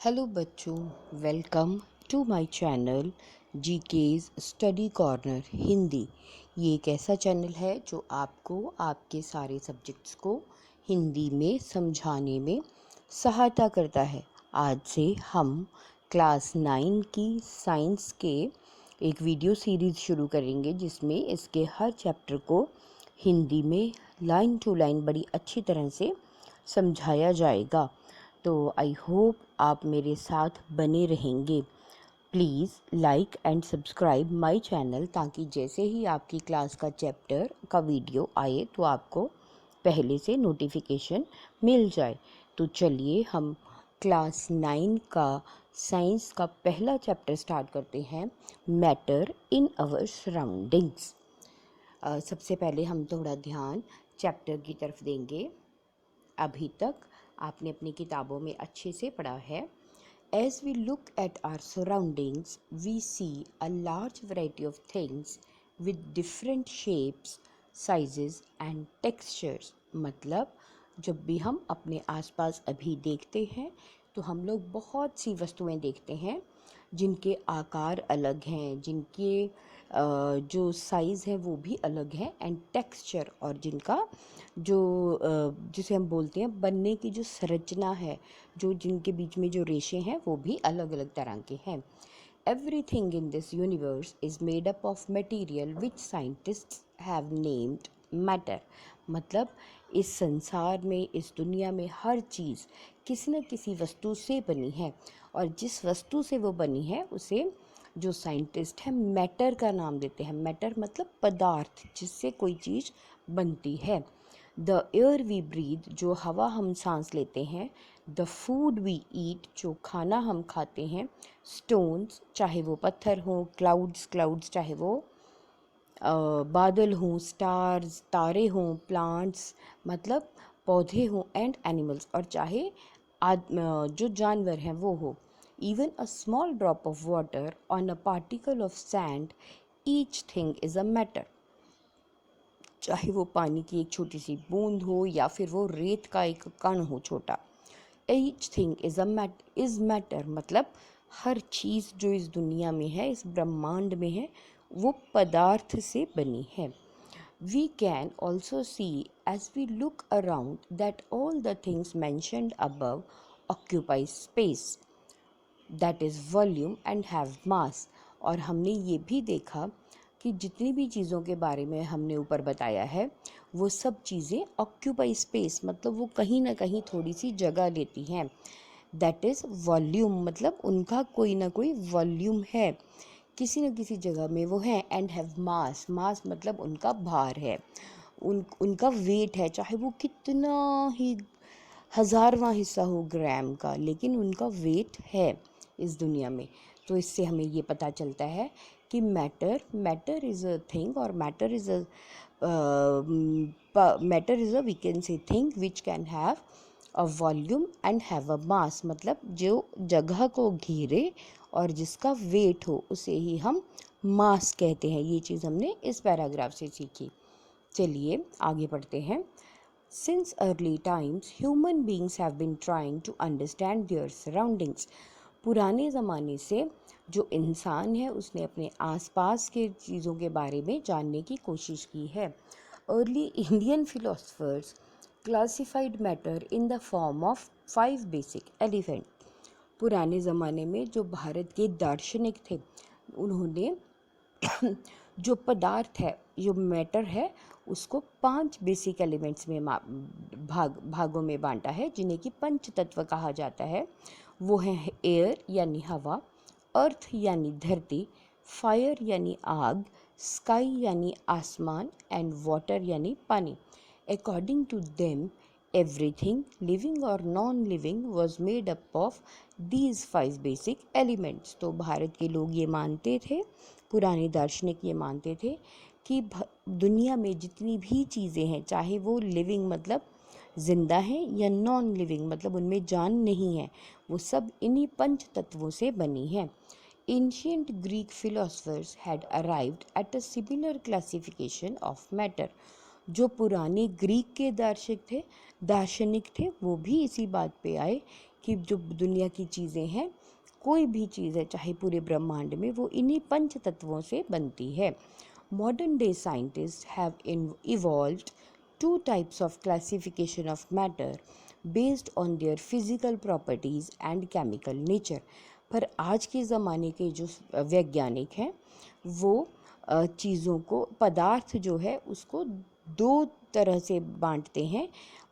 Hello बच्चों, welcome to my channel GK's study corner Hindi. ये एक ऐसा चैनल है जो आपको आपके सारे सब्जेक्ट्स को हिंदी में समझाने में सहायता करता है। आज से हम क्लास 9 की साइंस के एक वीडियो सीरीज़ शुरू करेंगे जिसमें इसके हर चैप्टर को हिंदी में लाइन टू लाइन बड़ी अच्छी तरह से समझाया जाएगा। तो आई होप आप मेरे साथ बने रहेंगे। Please like and subscribe my channel ताकि जैसे ही आपकी क्लास का चैप्टर का वीडियो आए तो आपको पहले से नोटिफिकेशन मिल जाए। तो चलिए हम क्लास 9 का साइंस का पहला चैप्टर स्टार्ट करते हैं, मैटर इन आवर सराउंडिंग्स। सबसे पहले हम थोड़ा ध्यान चैप्टर की तरफ देंगे। अभी तक आपने अपनी किताबों में अच्छे से पढ़ा है। As we look at our surroundings, we see a large variety of things with different shapes, sizes and textures. मतलब जब भी हम अपने आसपास अभी देखते हैं तो हम लोग बहुत सी वस्तुएं देखते हैं जिनके आकार अलग हैं, जिनके जो साइज़ है वो भी अलग है, एंड टेक्सचर, और जिनका जो जिसे हम बोलते हैं बनने की जो संरचना है, जो जिनके बीच में जो रेशे हैं वो भी अलग अलग तरह के हैं। Everything in this universe is made up of material which scientists have named matter. मतलब इस संसार में, इस दुनिया में हर चीज़ किसी न किसी वस्तु से बनी है, और जिस वस्तु से वो बनी है उसे जो साइंटिस्ट हैं मैटर का नाम देते हैं। मैटर मतलब पदार्थ जिससे कोई चीज़ बनती है। द एयर वी ब्रीथ, जो हवा हम सांस लेते हैं। द फूड वी ईट, जो खाना हम खाते हैं। स्टोन्स, चाहे वो पत्थर हों। क्लाउड्स चाहे वो बादल हों। स्टार्स, तारे हों। प्लांट्स मतलब पौधे हों। एंड एनिमल्स, और चाहे जो जानवर हैं वो हो। Even a small drop of water on a particle of sand, each thing is a matter. चाहे वो पानी की एक छोटी सी बूंद हो या फिर वो रेत का एक कण हो छोटा। ईच थिंग इज़ मैटर मतलब हर चीज़ जो इस दुनिया में है, इस ब्रह्मांड में है, वो पदार्थ से बनी है। We can also see as we look around that all the things mentioned above occupy space, that is volume and have mass। और हमने ये भी देखा कि जितनी भी चीज़ों के बारे में हमने ऊपर बताया है वो सब चीज़ें ऑक्यूपाई स्पेस मतलब वो कहीं ना कहीं थोड़ी सी जगह लेती हैं। दैट इज़ वॉल्यूम मतलब उनका कोई ना कोई वॉल्यूम है, किसी न किसी जगह में वो है। एंड हैव मास मतलब उनका भार है, उनका वेट है, चाहे वो कितना ही हज़ारवां हिस्सा हो ग्राम का, लेकिन उनका वेट है इस दुनिया में। तो इससे हमें ये पता चलता है कि मैटर इज़ अ थिंग, और matter is a we can say thing which can have a volume and have a mass. मतलब जो जगह को घेरे और जिसका वेट हो उसे ही हम मास कहते हैं। ये चीज़ हमने इस पैराग्राफ से सीखी। चलिए आगे पढ़ते हैं। Since early times, human beings have been trying to understand their surroundings. पुराने ज़माने से जो इंसान है उसने अपने आसपास के चीज़ों के बारे में जानने की कोशिश की है। Early Indian philosophers classified matter in the form of 5 basic elements. पुराने ज़माने में जो भारत के दार्शनिक थे उन्होंने जो पदार्थ है, जो मैटर है, उसको 5 बेसिक एलिमेंट्स में भागों में बांटा है, जिन्हें कि पंच तत्व कहा जाता है। वो है एयर यानी हवा, अर्थ यानी धरती, फायर यानी आग, स्काई यानी आसमान, एंड वाटर यानी पानी। According to them everything living or non-living was made up of these 5 basic elements। तो भारत के लोग ये मानते थे, पुराने दार्शनिक ये मानते थे कि दुनिया में जितनी भी चीज़ें हैं, चाहे वो लिविंग मतलब जिंदा हैं या नॉन लिविंग मतलब उनमें जान नहीं है, वो सब इन्हीं पंच तत्वों से बनी है। Ancient Greek philosophers had arrived at a similar classification of matter। जो पुराने ग्रीक के दार्शनिक थे वो भी इसी बात पे आए कि जो दुनिया की चीज़ें हैं, कोई भी चीज़ है चाहे पूरे ब्रह्मांड में, वो इन्हीं पंच तत्वों से बनती है। Modern day scientists have evolved two types of classification of matter based on their physical properties and chemical nature. पर आज के ज़माने के जो वैज्ञानिक हैं वो चीज़ों को, पदार्थ जो है उसको दो तरह से बांटते हैं।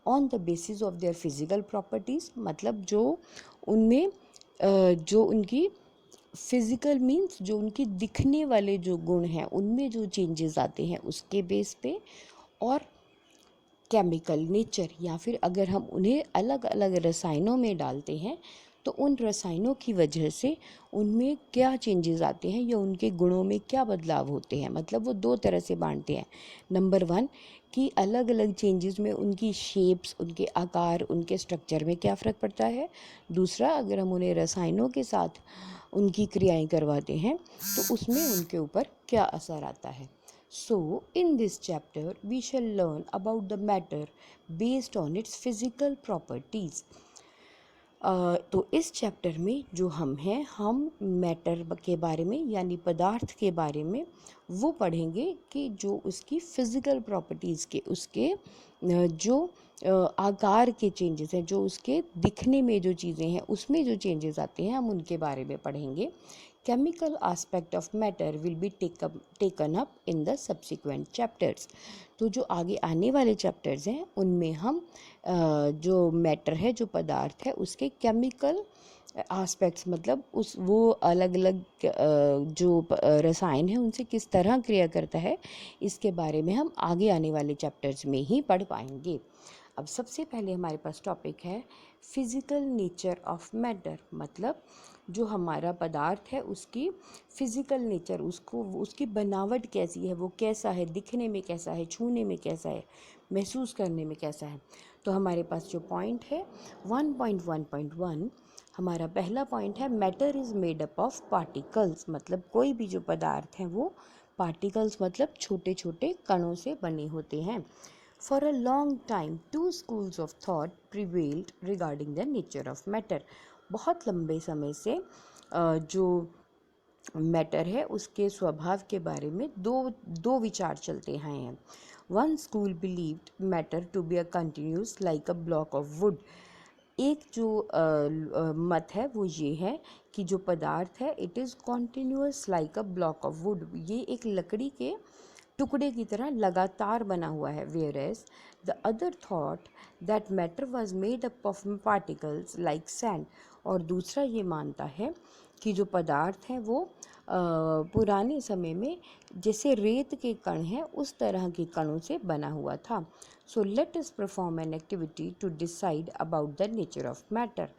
On the basis of their physical properties, मतलब जो उनमें जो उनकी फिज़िकल मीन्स जो उनकी दिखने वाले जो गुण हैं उनमें जो चेंजेस आते हैं उसके बेस पे, और केमिकल नेचर, या फिर अगर हम उन्हें अलग अलग रसायनों में डालते हैं तो उन रसायनों की वजह से उनमें क्या चेंजेस आते हैं या उनके गुणों में क्या बदलाव होते हैं। मतलब वो दो तरह से बांटते हैं। नंबर वन, कि अलग अलग चेंजेस में उनकी शेप्स, उनके आकार, उनके स्ट्रक्चर में क्या फ़र्क पड़ता है। दूसरा, अगर हम उन्हें रसायनों के साथ उनकी क्रियाएं करवाते हैं तो उसमें उनके ऊपर क्या असर आता है। So, in this chapter, we shall learn about the matter based on its physical properties. तो इस चैप्टर में जो हम हैं, हम मैटर के बारे में यानी पदार्थ के बारे में वो पढ़ेंगे कि जो उसकी फिज़िकल प्रॉपर्टीज़ के, उसके जो आकार के चेंजेस हैं, जो उसके दिखने में जो चीज़ें हैं उसमें जो चेंजेस आते हैं, हम उनके बारे में पढ़ेंगे। Chemical aspect of matter will be taken up in the subsequent chapters. तो जो आगे आने वाले चैप्टर्स हैं उनमें हम जो मैटर है, जो पदार्थ है, उसके केमिकल आस्पेक्ट्स, मतलब उस वो अलग अलग जो रसायन है उनसे किस तरह क्रिया करता है, इसके बारे में हम आगे आने वाले चैप्टर्स में ही पढ़ पाएंगे। अब सबसे पहले हमारे पास टॉपिक है फिज़िकल नेचर ऑफ मैटर, मतलब जो हमारा पदार्थ है उसकी फ़िज़िकल नेचर, उसको, उसकी बनावट कैसी है, वो कैसा है, दिखने में कैसा है, छूने में कैसा है, महसूस करने में कैसा है। तो हमारे पास जो पॉइंट है 1.1.1, हमारा पहला पॉइंट है matter is made up of particles, मतलब कोई भी जो पदार्थ हैं वो पार्टिकल्स, मतलब छोटे छोटे कणों से बने होते हैं। For a long time, two schools of thought prevailed regarding the nature of matter. बहुत लंबे समय से जो मैटर है उसके स्वभाव के बारे में दो विचार चलते हैं। One school believed matter to be a continuous like a block of wood. एक जो मत है वो ये है कि जो पदार्थ है it is continuous like a block of would, ये एक लकड़ी के टुकड़े की तरह लगातार बना हुआ है। Whereas the other thought that matter was made up of particles like sand, और दूसरा ये मानता है कि जो पदार्थ है वो पुराने समय में जैसे रेत के कण हैं उस तरह के कणों से बना हुआ था। So let us perform an activity to decide about the nature of matter.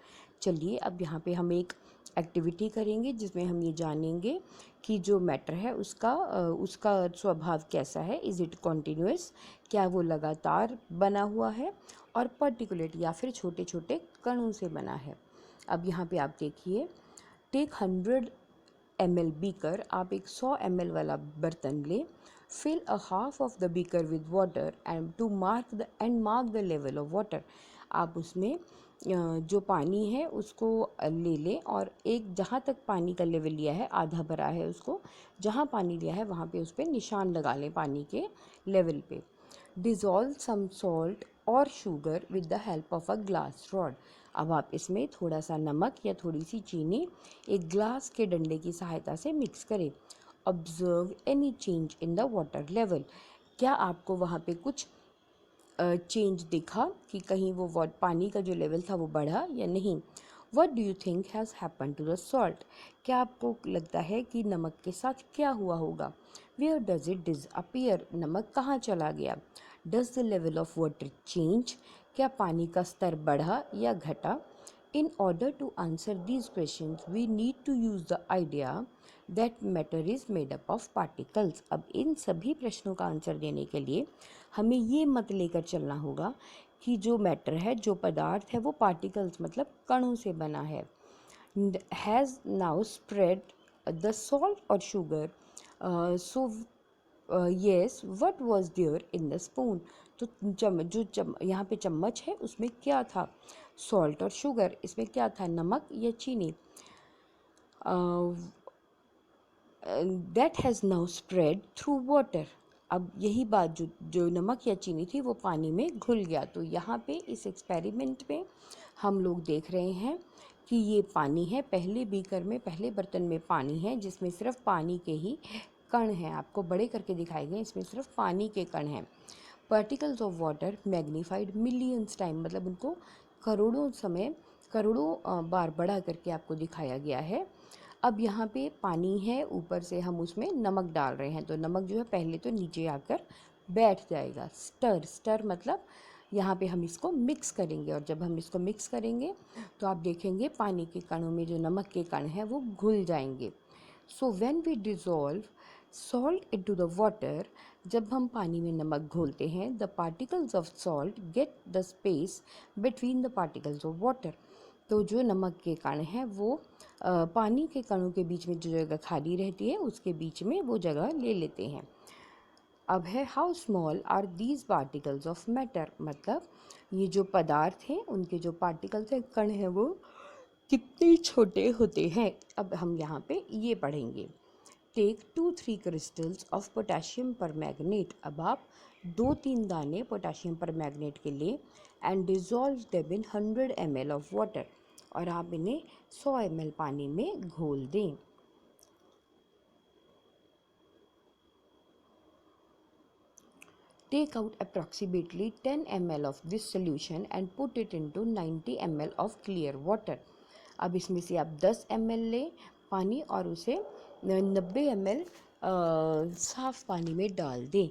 चलिए अब यहाँ पे हम एक एक्टिविटी करेंगे जिसमें हम ये जानेंगे कि जो मैटर है उसका स्वभाव कैसा है। इज़ इट कॉन्टिन्यूस, क्या वो लगातार बना हुआ है, और पर्टिकुलेट या फिर छोटे छोटे कणों से बना है। अब यहाँ पे आप देखिए, टेक 100 ml बीकर, आप एक 100 ml वाला बर्तन ले, fill a half of the beaker with water and mark the level of water. आप उसमें जो पानी है उसको ले लें और एक, जहाँ तक पानी का लेवल लिया है, आधा भरा है उसको, जहाँ पानी लिया है वहाँ पे उस पर निशान लगा लें पानी के लेवल पे। डिज़ोल्व सम सॉल्ट और sugar with the help of a glass rod. अब आप इसमें थोड़ा सा नमक या थोड़ी सी चीनी एक ग्लास के डंडे की सहायता से मिक्स करें। Observe any change in the water level. क्या आपको वहाँ पे कुछ चेंज दिखा कि कहीं वो पानी का जो लेवल था वो बढ़ा या नहीं। What do you think has happen to the salt. क्या आपको लगता है कि नमक के साथ क्या हुआ होगा। वेयर डज इट डिसअपियर, नमक कहाँ चला गया। Does the level of water change, क्या पानी का स्तर बढ़ा या घटा। In order to answer these question we need to use the idea that matter is made up of particles. अब इन सभी प्रश्नों का आंसर देने के लिए हमें ये मत लेकर चलना होगा कि जो मैटर है, जो पदार्थ है, वो पार्टिकल्स मतलब कणों से बना है। Has now spread the salt और sugar, so yes what was there in the spoon. तो यहाँ पे चम्मच है उसमें क्या था? सॉल्ट और शुगर। इसमें क्या था? नमक या चीनी? That has now spread through water. अब यही बात जो जो नमक या चीनी थी वो पानी में घुल गया। तो यहाँ पे इस एक्सपेरिमेंट में हम लोग देख रहे हैं कि ये पानी है, पहले बीकर में, पहले बर्तन में पानी है जिसमें सिर्फ पानी के ही कण हैं। आपको बड़े करके दिखाए गए, इसमें सिर्फ पानी के कण हैं। Particles of water magnified millions time, मतलब उनको करोड़ों बार बढ़ा करके आपको दिखाया गया है। अब यहाँ पे पानी है, ऊपर से हम उसमें नमक डाल रहे हैं, तो नमक जो है पहले तो नीचे आकर बैठ जाएगा। स्टर, स्टर मतलब यहाँ पे हम इसको मिक्स करेंगे, और जब हम इसको मिक्स करेंगे तो आप देखेंगे पानी के कणों में जो नमक के कण हैं वो घुल जाएंगे। So when we dissolve salt into the water, जब हम पानी में नमक घोलते हैं, the particles of salt get the space between the particles of water. तो जो नमक के कण हैं वो पानी के कणों के बीच में जो जगह खाली रहती है उसके बीच में वो जगह ले लेते हैं। अब है how small are these particles of matter, मतलब ये जो पदार्थ हैं उनके जो पार्टिकल्स हैं, कण हैं, वो कितने छोटे होते हैं। अब हम यहाँ पे ये पढ़ेंगे। Take 2-3 crystals of potassium permanganate. अब आप 2-3 दाने पोटेशियम परमैंगनेट के लिए, and dissolve them in 100 ml of water, और आप इन्हें 100 ml पानी में घोल दें। Take out approximately 10 ml of this solution and put it into 90 ml of clear water. अब इसमें से आप 10 ml लें पानी और उसे 90 ml साफ पानी में डाल दें।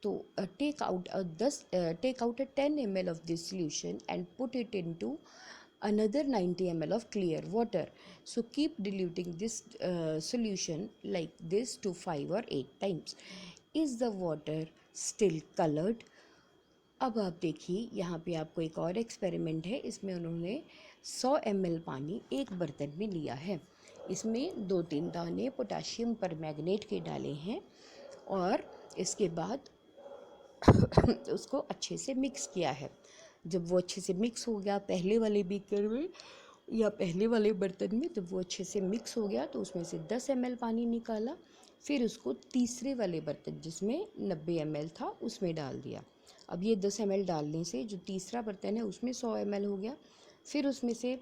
तो take out a 10 ml of this solution and put it into another 90 ml of clear water. So keep diluting this solution like this to 5 or 8 times. Is the water still colored? अब आप देखिए यहाँ पे आपको एक और experiment है। इसमें उन्होंने 100 ml पानी एक बर्तन में लिया है, इसमें 2-3 दाने पोटेशियम परमैंगनेट के डाले हैं, और इसके बाद उसको अच्छे से मिक्स किया है। जब वो अच्छे से मिक्स हो गया पहले वाले बीकर में या पहले वाले बर्तन में, जब वो अच्छे से मिक्स हो गया तो उसमें से 10 ml पानी निकाला, फिर उसको तीसरे वाले बर्तन जिसमें 90 ml था उसमें डाल दिया। अब ये 10 ml डालने से जो तीसरा बर्तन है उसमें 100 ml हो गया, फिर उसमें से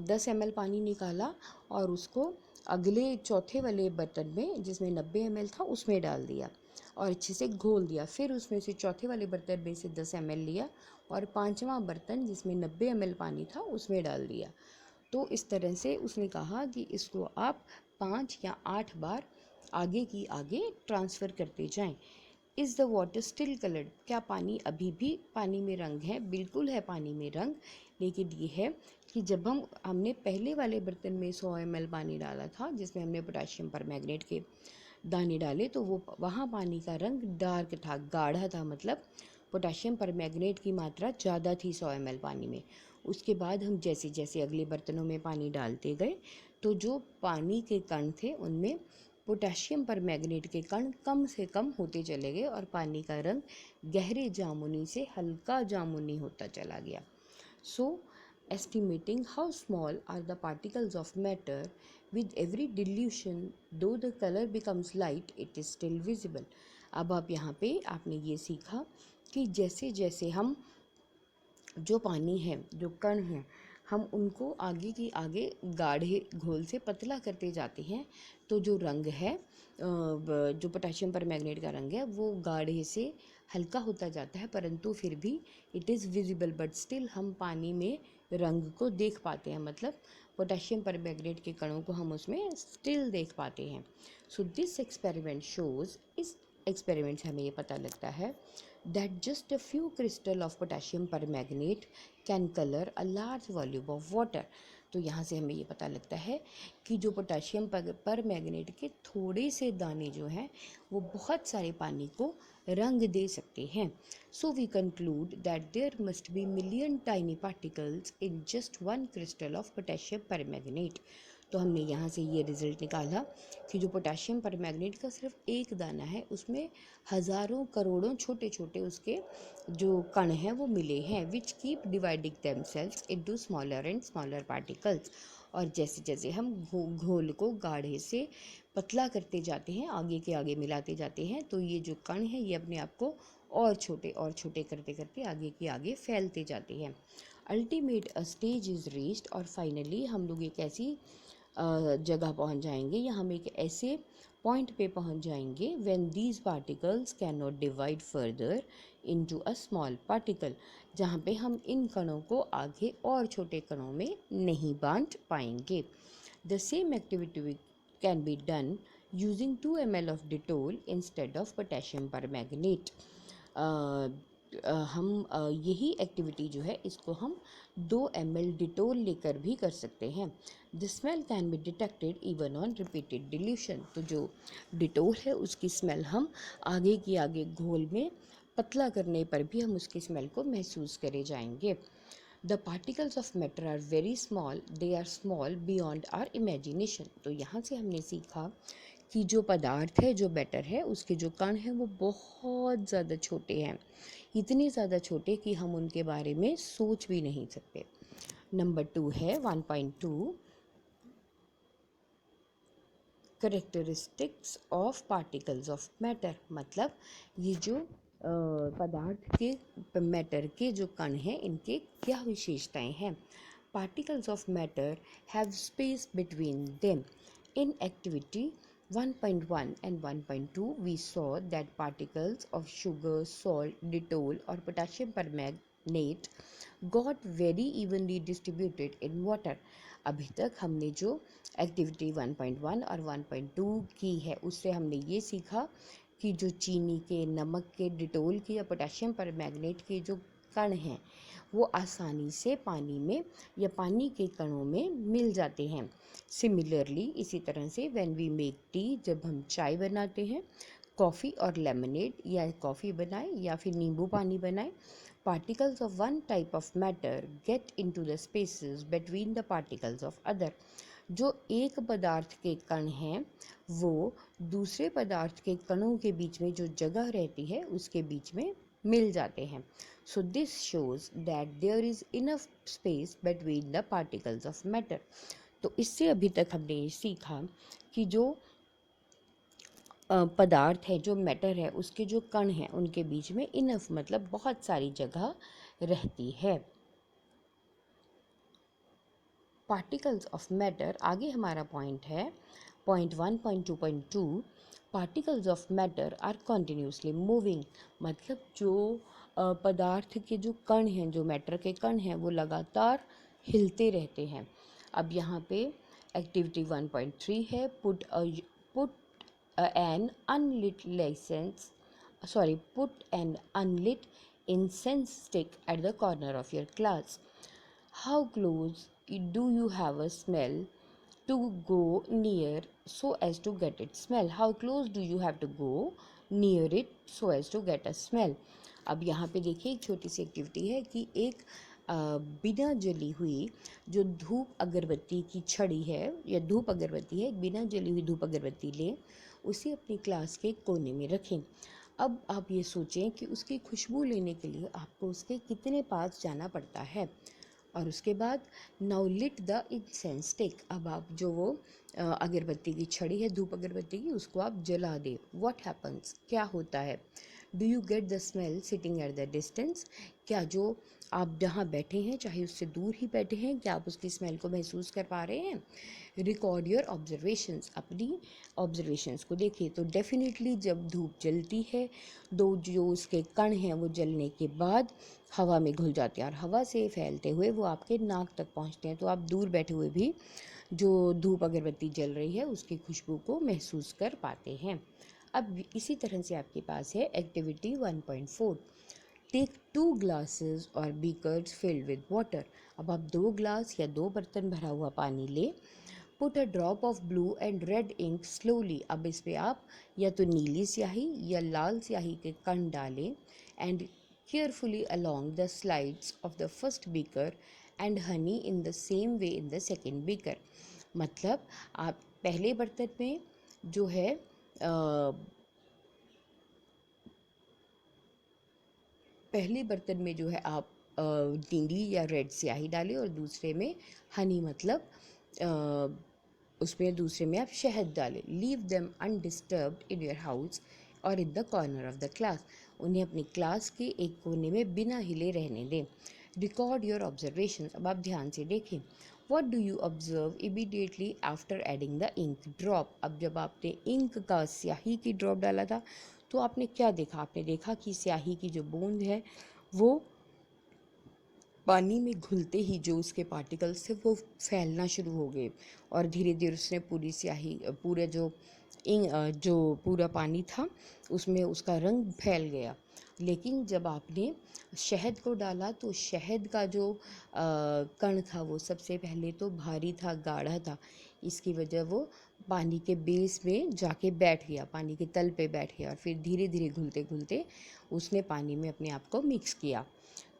10 ml पानी निकाला और उसको अगले चौथे वाले बर्तन में जिसमें 90 ml था उसमें डाल दिया और अच्छे से घोल दिया। फिर उसमें से चौथे वाले बर्तन में से 10 ml लिया और पांचवा बर्तन जिसमें 90 ml पानी था उसमें डाल दिया। तो इस तरह से उसने कहा कि इसको आप 5 या 8 बार आगे की आगे ट्रांसफ़र करते जाएं। Is the water still coloured, क्या पानी अभी भी पानी में रंग है? बिल्कुल है पानी में रंग, लेकिन ये है कि जब हमने पहले वाले बर्तन में 100 ml पानी डाला था जिसमें हमने पोटेशियम परमैंगनेट के दाने डाले, तो वो वहाँ पानी का रंग डार्क था, गाढ़ा था, मतलब पोटेशियम परमैंगनेट की मात्रा ज़्यादा थी 100 ml पानी में। उसके बाद हम जैसे जैसे अगले बर्तनों में पानी डालते गए तो जो पानी के कण थे उनमें पोटेशियम परमैंगनेट के कण कम से कम होते चले गए और पानी का रंग गहरे जामुनी से हल्का जामुनी होता चला गया। So, estimating how small are the particles of matter, with every dilution, though the color becomes light, it is still visible. अब आप यहाँ पे आपने ये सीखा कि जैसे जैसे हम जो पानी है, जो कण हैं, हम उनको आगे की आगे गाढ़े घोल से पतला करते जाते हैं तो जो रंग है, जो पोटेशियम परमैंगनेट का रंग है वो गाढ़े से हल्का होता जाता है, परंतु फिर भी it is visible, but still हम पानी में रंग को देख पाते हैं, मतलब पोटेशियम परमैंगनेट के कणों को हम उसमें स्टिल देख पाते हैं। सो दिस एक्सपेरिमेंट शोज़, इस एक्सपेरिमेंट से हमें ये पता लगता है that just a few crystal of potassium permanganate can color a large volume of water. तो यहाँ से हमें ये पता लगता है कि जो पोटेशियम परमैंगनेट के थोड़े से दाने जो हैं वो बहुत सारे पानी को रंग दे सकते हैं। So we conclude that there must be million tiny particles in just one crystal of potassium permanganate. तो हमने यहाँ से ये रिज़ल्ट निकाला कि जो पोटेशियम परमैंगनेट का सिर्फ एक दाना है उसमें हज़ारों करोड़ों छोटे छोटे उसके जो कण हैं वो मिले हैं, which keep dividing themselves into smaller and smaller particles. और जैसे जैसे हम घोल को गाढ़े से पतला करते जाते हैं, आगे के आगे मिलाते जाते हैं, तो ये जो कण हैं ये अपने आप को और छोटे करते करते आगे के आगे फैलते जाते हैं। Ultimate a stage is reached, और फाइनली हम लोग एक ऐसी जगह पहुंच जाएंगे या हम एक ऐसे पॉइंट पे पहुंच जाएंगे when these particles can not divide further into a small particle, जहाँ पे हम इन कणों को आगे और छोटे कणों में नहीं बांट पाएंगे। The same activity can be done using 2 ml of Dettol instead of potassium permanganate। हम यही एक्टिविटी जो है इसको हम 2 ml डिटोल लेकर भी कर सकते हैं। The smell can be detected even on repeated dilution. तो जो डिटोल है उसकी स्मेल हम आगे की आगे घोल में पतला करने पर भी हम उसकी स्मेल को महसूस करे जाएंगे। The particles of matter are very small, they are small beyond our imagination. तो यहाँ से हमने सीखा कि जो पदार्थ है, जो बैटर है, उसके जो कण हैं वो बहुत ज़्यादा छोटे हैं, इतने ज़्यादा छोटे कि हम उनके बारे में सोच भी नहीं सकते। नंबर 2 है 1.2 characteristics of particles of matter. मतलब ये जो पदार्थ के मैटर के जो कण हैं इनके क्या विशेषताएं हैं। Particles of matter have space between them. In activity 1.1 and 1.2, we saw that particles of sugar, salt, Dettol or potassium permanganate got very evenly distributed in water। अभी तक हमने जो एक्टिविटी 1.1 और 1.2 की है उससे हमने ये सीखा कि जो चीनी के, नमक के, डिटोल के या पोटेशियम परमैंगनेट के जो कण हैं वो आसानी से पानी में या पानी के कणों में मिल जाते हैं। सिमिलरली इसी तरह से व्हेन वी मेक टी, जब हम चाय बनाते हैं, कॉफ़ी और लेमनेड या कॉफ़ी बनाएं या फिर नींबू पानी बनाएं, particles of one type of matter get into the spaces between the particles of other. जो एक पदार्थ के कण हैं वो दूसरे पदार्थ के कणों के बीच में जो जगह रहती है उसके बीच में मिल जाते हैं। So this shows that there is enough space between the particles of matter. तो इससे अभी तक हमने ये सीखा कि जो पदार्थ है, जो मैटर है, उसके जो कण हैं उनके बीच में इनफ मतलब बहुत सारी जगह रहती है। पार्टिकल्स ऑफ मैटर, आगे हमारा पॉइंट है point 1.2.2 particles of matter are continuously moving. मतलब जो पदार्थ के जो कण हैं, जो मैटर के कण हैं, वो लगातार हिलते रहते हैं। अब यहाँ पे एक्टिविटी 1.3 है put an unlit license put an unlit incense stick at the corner of your class. How close do you have a smell to go near so as to get its smell? How close do you have to go near it so as to get a smell? अब यहाँ पे देखिए एक छोटी सी activity है कि एक बिना जली हुई जो धूप अगरबत्ती की छड़ी है या धूप अगरबत्ती है, एक बिना जली हुई धूप अगरबत्ती लें, उसे अपनी क्लास के कोने में रखें। अब आप ये सोचें कि उसकी खुशबू लेने के लिए आपको उसके कितने पास जाना पड़ता है। और उसके बाद now lit the incense stick. अब आप जो वो अगरबत्ती की छड़ी है, धूप अगरबत्ती की, उसको आप जला दें। व्हाट हैपन्स, क्या होता है? Do you get the smell sitting at the distance? क्या जो आप जहाँ बैठे हैं, चाहे उससे दूर ही बैठे हैं, क्या आप उसकी स्मेल को महसूस कर पा रहे हैं? रिकॉर्ड योर ऑब्जर्वेशंस, अपनी ऑब्जर्वेशंस को देखिए। तो डेफिनेटली जब धूप जलती है, दो जो उसके कण हैं वो जलने के बाद हवा में घुल जाते हैं और हवा से फैलते हुए वो आपके नाक तक पहुंचते हैं। तो आप दूर बैठे हुए भी जो धूप अगरबत्ती जल रही है उसकी खुशबू को महसूस कर पाते हैं। अब इसी तरह से आपके पास है एक्टिविटी 1.4 टेक 2 glasses और बीकर्स फिल्ड विद वाटर। अब आप 2 ग्लास या 2 बर्तन भरा हुआ पानी लें। Put a drop of blue and red ink slowly. अब इस पर आप या तो नीली स्याही या लाल स्याही के कण डालें and carefully along the slides of the first beaker and honey in the same way in the second beaker। मतलब आप पहले बर्तन में जो है पहले बर्तन में जो है आप नीली या रेड स्याही डालें और दूसरे में हनी मतलब उसमें दूसरे में आप शहद डालें। Leave them undisturbed in your house और in the corner of the class. उन्हें अपनी क्लास के एक कोने में बिना हिले रहने दें। Record your observation. अब आप ध्यान से देखें। What do you observe immediately after adding the ink drop. अब जब आपने इंक का स्याही की ड्रॉप डाला था तो आपने क्या देखा? आपने देखा कि स्याही की जो बूंद है वो पानी में घुलते ही जो उसके पार्टिकल्स थे वो फैलना शुरू हो गए और धीरे धीरे उसने पूरी स्याही पूरा जो पूरा पानी था उसमें उसका रंग फैल गया। लेकिन जब आपने शहद को डाला तो शहद का जो कण था वो सबसे पहले तो भारी था, गाढ़ा था। इसकी वजह वो पानी के बेस में जाके बैठ गया, पानी के तल पे बैठ गया और फिर धीरे धीरे घुलते घुलते उसने पानी में अपने आप को मिक्स किया।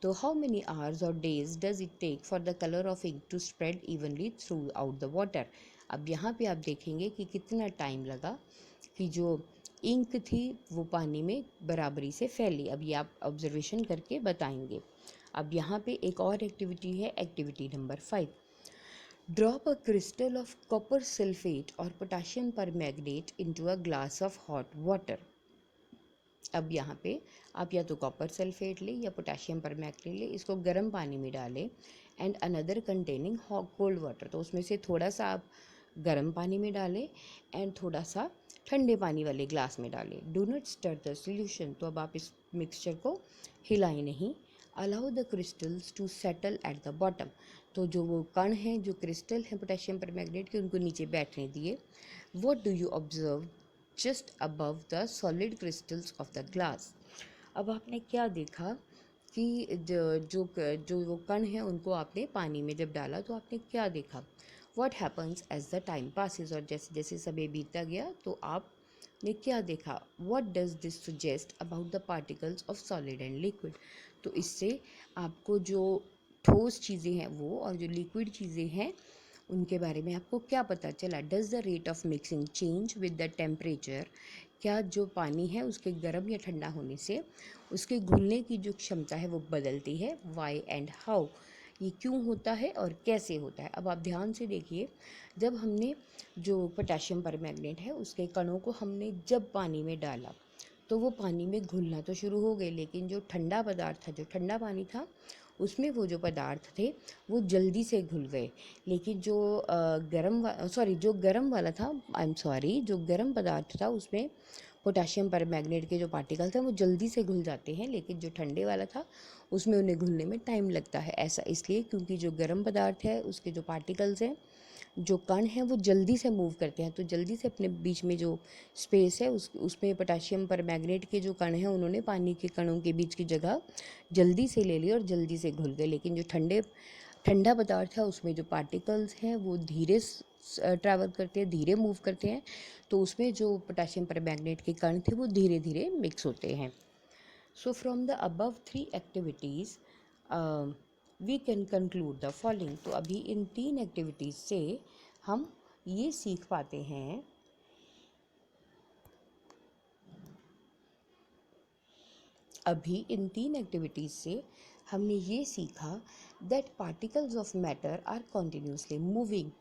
तो how many hours or days does it take for the color of ink to spread evenly throughout the water? अब यहाँ पे आप देखेंगे कि कितना टाइम लगा कि जो इंक थी वो पानी में बराबरी से फैली। अब ये आप ऑब्जर्वेशन करके बताएंगे। अब यहाँ पे एक और एक्टिविटी है, activity number 5। Drop a crystal of copper sulphate और potassium permanganate into a glass of hot water. अब यहाँ पे आप या तो कॉपर सल्फेट ले या पोटेशियम परमैंगनेट ले, इसको गर्म पानी में डालें and another containing cold water. तो उसमें से थोड़ा सा आप गर्म पानी में डालें एंड थोड़ा सा ठंडे पानी वाले ग्लास में डालें। Do not stir the solution. तो अब आप इस मिक्सचर को हिलाएं नहीं। Allow the crystals to settle at the bottom. तो जो वो कण हैं, जो क्रिस्टल हैं पोटेशियम परमैंगनेट के, उनको नीचे बैठने दिए। What do you observe just above the solid crystals of the glass. अब आपने क्या देखा कि जो वो कण हैं उनको आपने पानी में जब डाला तो आपने क्या देखा? What happens as the time passes. और जैसे जैसे समय बीतता गया तो आपने क्या देखा? What does this suggest about the particles of solid and liquid. तो इससे आपको जो ठोस चीज़ें हैं वो और जो लिक्विड चीज़ें हैं उनके बारे में आपको क्या पता चला? Does the rate of mixing change with the temperature. क्या जो पानी है उसके गर्म या ठंडा होने से उसके घुलने की जो क्षमता है वो बदलती है? Why and how. ये क्यों होता है और कैसे होता है? अब आप ध्यान से देखिए। जब हमने जो पोटेशियम परमैंगनेट है उसके कणों को हमने जब पानी में डाला तो वो पानी में घुलना तो शुरू हो गए, लेकिन जो ठंडा पदार्थ था, जो ठंडा पानी था, उसमें वो जो पदार्थ थे वो जल्दी से घुल गए। लेकिन जो गर्म वाला था, जो गर्म पदार्थ था उसमें पोटेशियम परमैंगनेट के जो पार्टिकल थे वो जल्दी से घुल जाते हैं, लेकिन जो ठंडे वाला था उसमें उन्हें घुलने में टाइम लगता है। ऐसा इसलिए क्योंकि जो गर्म पदार्थ है उसके जो पार्टिकल्स हैं, जो कण हैं, वो जल्दी से मूव करते हैं। तो जल्दी से अपने बीच में जो स्पेस है उसमें पोटेशियम परमैंगनेट के जो कण हैं उन्होंने पानी के कणों के बीच की जगह जल्दी से ले ली और जल्दी से घुल गए। लेकिन जो ठंडा पदार्थ है उसमें जो पार्टिकल्स हैं वो धीरे ट्रैवल करते हैं, धीरे मूव करते हैं। तो उसमें जो पोटेशियम परमैंगनेट के कण थे वो धीरे धीरे मिक्स होते हैं। So from the above 3 activities we can conclude the following. तो अभी इन 3 एक्टिविटीज़ से हम ये सीख पाते हैं हमने ये सीखा that particles of matter are continuously moving.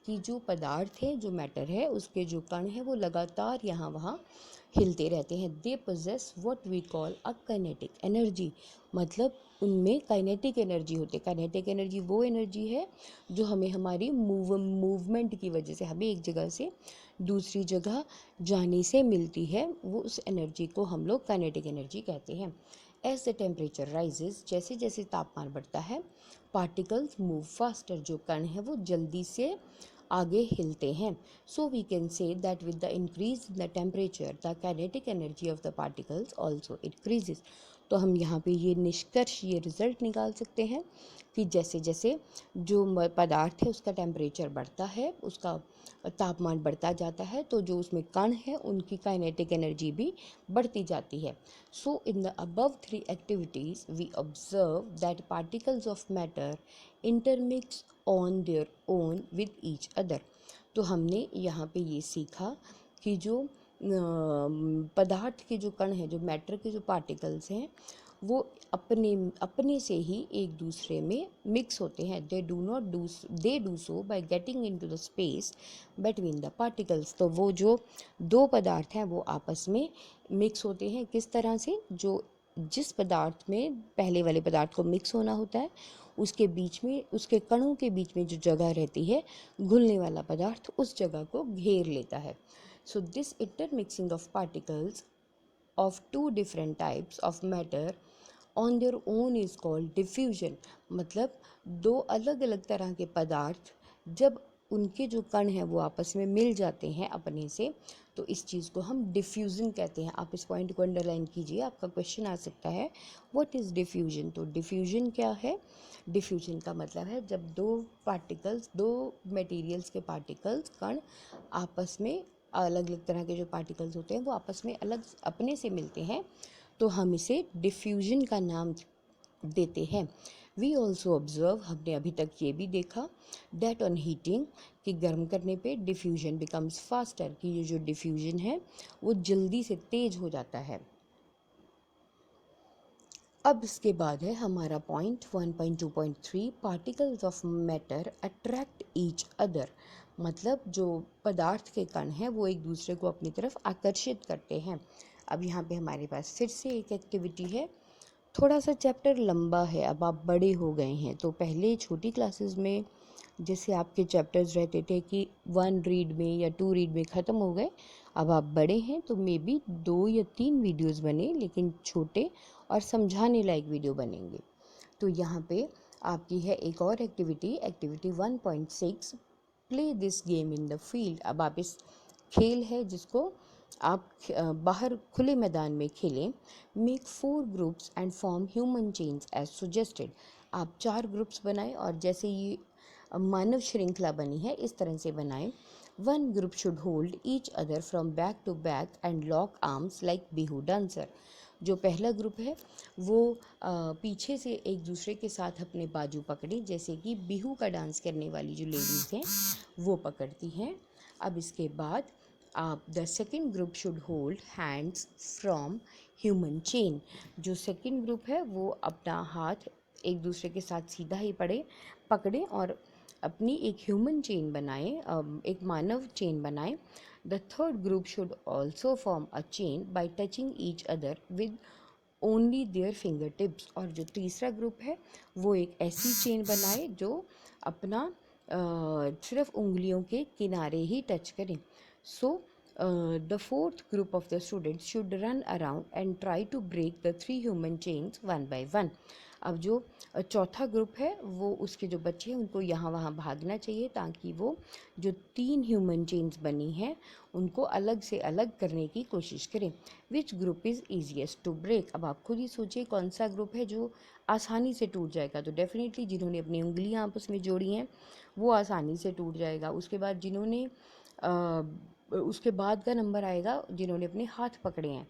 कि जो पदार्थ है, जो मैटर है, उसके जो कण हैं वो लगातार यहाँ वहाँ हिलते रहते हैं। They possess what we call a kinetic energy. मतलब उनमें काइनेटिक एनर्जी होती है। काइनेटिक एनर्जी वो एनर्जी है जो हमें हमारी मूवमेंट की वजह से, हमें एक जगह से दूसरी जगह जाने से मिलती है। वो उस एनर्जी को हम लोग काइनेटिक एनर्जी कहते हैं। एज द टेम्परेचर राइजेस, जैसे जैसे तापमान बढ़ता है, पार्टिकल्स मूव फास्टर। जो कण हैं वो जल्दी से आगे हिलते हैं। So we can say that with the increase in the temperature the kinetic energy of the particles also increases. तो हम यहाँ पे ये निष्कर्ष, ये रिजल्ट निकाल सकते हैं कि जैसे जैसे जो पदार्थ है उसका टेम्परेचर बढ़ता है, उसका तापमान बढ़ता जाता है, तो जो उसमें कण है उनकी काइनेटिक एनर्जी भी बढ़ती जाती है। So in the above 3 activities we observe that particles of matter intermix on their own with each other. तो हमने यहाँ पे ये सीखा कि जो पदार्थ के जो कण हैं, जो मैटर के जो पार्टिकल्स हैं, वो अपने अपने से ही एक दूसरे में मिक्स होते हैं। They do so by getting into the space between the particles. तो वो जो दो पदार्थ हैं वो आपस में मिक्स होते हैं। किस तरह से? जिस पदार्थ में पहले वाले पदार्थ को मिक्स होना होता है, उसके बीच में, उसके कणों के बीच में जो जगह रहती है, घुलने वाला पदार्थ उस जगह को घेर लेता है। So this intermixing of particles of two different types of matter on their own is called diffusion। मतलब दो अलग अलग तरह के पदार्थ जब उनके जो कण हैं वो आपस में मिल जाते हैं अपने से, तो इस चीज़ को हम डिफ्यूज़न कहते हैं। आप इस पॉइंट को अंडरलाइन कीजिए, आपका क्वेश्चन आ सकता है व्हाट इज़ डिफ्यूजन। तो डिफ्यूजन क्या है? डिफ्यूजन का मतलब है जब दो मटेरियल्स के पार्टिकल्स, कण आपस में, अलग अलग तरह के जो पार्टिकल्स होते हैं वो आपस में अलग अपने से मिलते हैं, तो हम इसे डिफ्यूजन का नाम देते हैं। वी ऑल्सो ऑब्जर्व, हमने अभी तक ये भी देखा, दैट ऑन हीटिंग, कि गर्म करने पे डिफ्यूजन बिकम्स फास्टर, कि ये जो डिफ्यूजन है वो जल्दी से तेज हो जाता है। अब इसके बाद है हमारा point 1.2.3, particles of matter attract each other. मतलब जो पदार्थ के कण हैं वो एक दूसरे को अपनी तरफ आकर्षित करते हैं। अब यहाँ पे हमारे पास फिर से एक एक्टिविटी है। थोड़ा सा चैप्टर लंबा है, अब आप बड़े हो गए हैं, तो पहले छोटी क्लासेस में जैसे आपके चैप्टर्स रहते थे कि 1 रीड में या 2 रीड में ख़त्म हो गए, अब आप बड़े हैं तो मे बी 2 या 3 वीडियोस बने, लेकिन छोटे और समझाने लायक वीडियो बनेंगे। तो यहाँ पे आपकी है एक और activity, activity 1.6, play this game in the field. अब आप इस खेल है जिसको आप बाहर खुले मैदान में खेलें। Make 4 groups and form human chains as suggested. आप 4 ग्रुप्स बनाएं और जैसे ये मानव श्रृंखला बनी है इस तरह से बनाएं। 1 group should hold each other from back to back and lock arms like Bihu dancer. जो पहला ग्रुप है वो पीछे से एक दूसरे के साथ अपने बाजू पकड़े, जैसे कि बिहू का डांस करने वाली जो लेडीज़ हैं वो पकड़ती हैं। अब इसके बाद आप the second group should hold hands from human chain. जो सेकेंड ग्रुप है वो अपना हाथ एक दूसरे के साथ सीधा ही पकड़े और अपनी एक ह्यूमन चेन बनाए, एक मानव चेन बनाए। The third group should also form a chain by touching each other with only their finger tips. और जो तीसरा ग्रुप है वो एक ऐसी चेन बनाए जो अपना सिर्फ उंगलियों के किनारे ही टच करें। So the fourth group of the students should run around and try to break the 3 human chains 1 by 1। अब जो चौथा ग्रुप है वो उसके जो बच्चे हैं उनको यहाँ वहाँ भागना चाहिए ताकि वो जो 3 ह्यूमन चेन्स बनी हैं उनको अलग से अलग करने की कोशिश करें। Which group is easiest to break. अब आप खुद ही सोचिए कौन सा ग्रुप है जो आसानी से टूट जाएगा। तो डेफिनेटली जिन्होंने अपनी उंगलियाँ आपस में जोड़ी हैं वो आसानी से टूट जाएगा। उसके बाद उसके बाद का नंबर आएगा जिन्होंने अपने हाथ पकड़े हैं,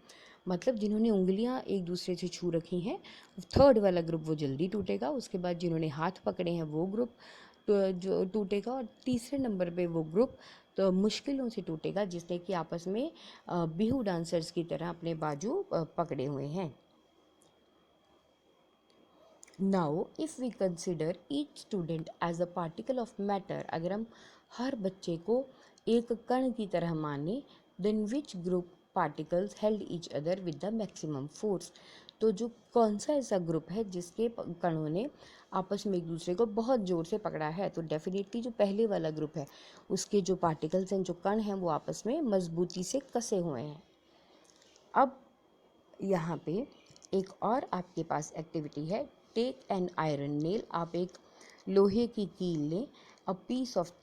मतलब जिन्होंने उंगलियां एक दूसरे से छू रखी हैं। थर्ड वाला ग्रुप वो जल्दी टूटेगा। उसके बाद जिन्होंने हाथ पकड़े हैं वो ग्रुप जो टूटेगा, और तीसरे नंबर पे वो ग्रुप तो मुश्किलों से टूटेगा जिसने कि आपस में बिहू डांसर्स की तरह अपने बाजू पकड़े हुए हैं। Now if we consider each student as a particle of matter, अगर हम हर बच्चे को एक कण की तरह माने, then which group particles held each other with the maximum force. तो जो कौन सा ऐसा ग्रुप है जिसके कणों ने आपस में एक दूसरे को बहुत ज़ोर से पकड़ा है, तो डेफिनेटली जो पहले वाला ग्रुप है उसके जो पार्टिकल्स हैं, जो कण हैं, वो आपस में मजबूती से कसे हुए हैं। अब यहाँ पे एक और आपके पास एक्टिविटी है, टेक एन आयरन नेल। आप एक लोहे की कील लें, अ पीस ऑफ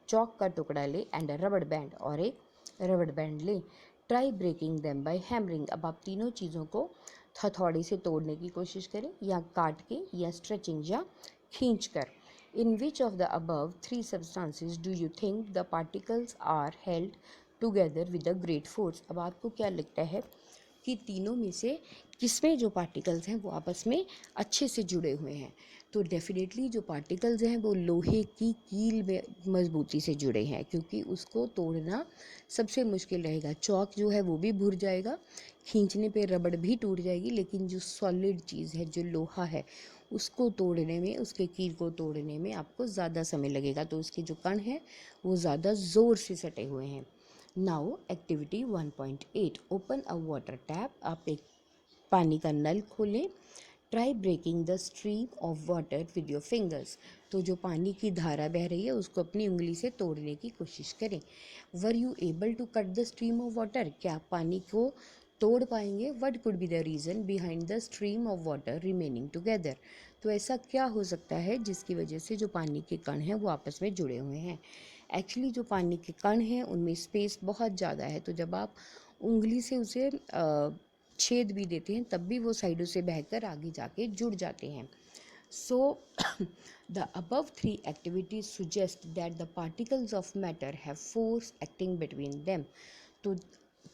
चौक का टुकड़ा लें, एंड अ रबड़ बैंड, और एक रबड़ बैंड लें। Try breaking them by hammering. अब आप तीनों चीज़ों को हथौड़े से तोड़ने की कोशिश करें, या काट के, या स्ट्रेचिंग, या खींच कर। In which of the above 3 substances do you think the particles are held together with a great force. अब आपको क्या लगता है कि तीनों में से किसमें जो पार्टिकल्स हैं वो आपस में अच्छे से जुड़े हुए हैं। तो डेफिनेटली जो पार्टिकल्स हैं वो लोहे की कील में मजबूती से जुड़े हैं, क्योंकि उसको तोड़ना सबसे मुश्किल रहेगा। चॉक जो है वो भी भुर जाएगा, खींचने पे रबड़ भी टूट जाएगी, लेकिन जो सॉलिड चीज़ है, जो लोहा है, उसको तोड़ने में, उसके कील को तोड़ने में आपको ज़्यादा समय लगेगा। तो उसके जो कण हैं वो ज़्यादा ज़ोर से सटे हुए हैं। Now activity 1.8, open a water tap. आप एक पानी का नल खोलें। Try breaking the stream of water with your fingers. तो जो पानी की धारा बह रही है उसको अपनी उंगली से तोड़ने की कोशिश करें। Were you able to cut the stream of water? क्या आप पानी को तोड़ पाएंगे? What could be the reason behind the stream of water remaining together? तो ऐसा क्या हो सकता है जिसकी वजह से जो पानी के कण हैं वो आपस में जुड़े हुए हैं? एक्चुअली जो पानी के कण हैं उनमें स्पेस बहुत ज़्यादा है, तो जब आप उंगली से उसे छेद भी देते हैं तब भी वो साइडों से बहकर आगे जाके जुड़ जाते हैं। So, the above three activities suggest that the particles of matter have force acting between them. तो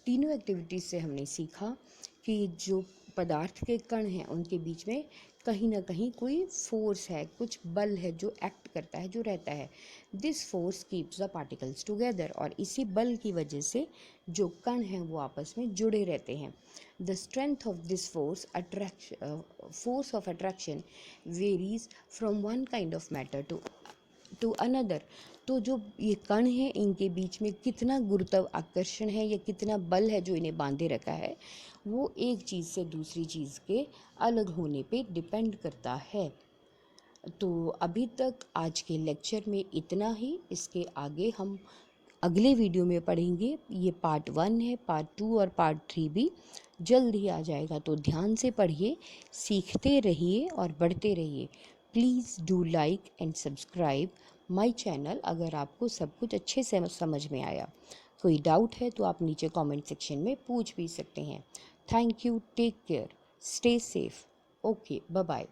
तीनों एक्टिविटीज़ से हमने सीखा कि जो पदार्थ के कण हैं उनके बीच में कहीं ना कहीं कोई फोर्स है, कुछ बल है जो एक्ट करता है, जो रहता है। This force keeps the particles together, और इसी बल की वजह से जो कण हैं वो आपस में जुड़े रहते हैं। The strength of this force of attraction varies from one kind of matter to another. तो जो ये कण हैं इनके बीच में कितना गुरुत्व आकर्षण है या कितना बल है जो इन्हें बांधे रखा है, वो एक चीज़ से दूसरी चीज़ के अलग होने पे डिपेंड करता है। तो अभी तक आज के लेक्चर में इतना ही। इसके आगे हम अगले वीडियो में पढ़ेंगे। ये पार्ट 1 है, पार्ट 2 और पार्ट 3 भी जल्द ही आ जाएगा। तो ध्यान से पढ़िए, सीखते रहिए और बढ़ते रहिए। Please do like and subscribe my channel अगर आपको सब कुछ अच्छे से समझ में आया। कोई डाउट है तो आप नीचे कमेंट सेक्शन में पूछ भी सकते हैं। Thank you, take care, stay safe. Okay, bye bye.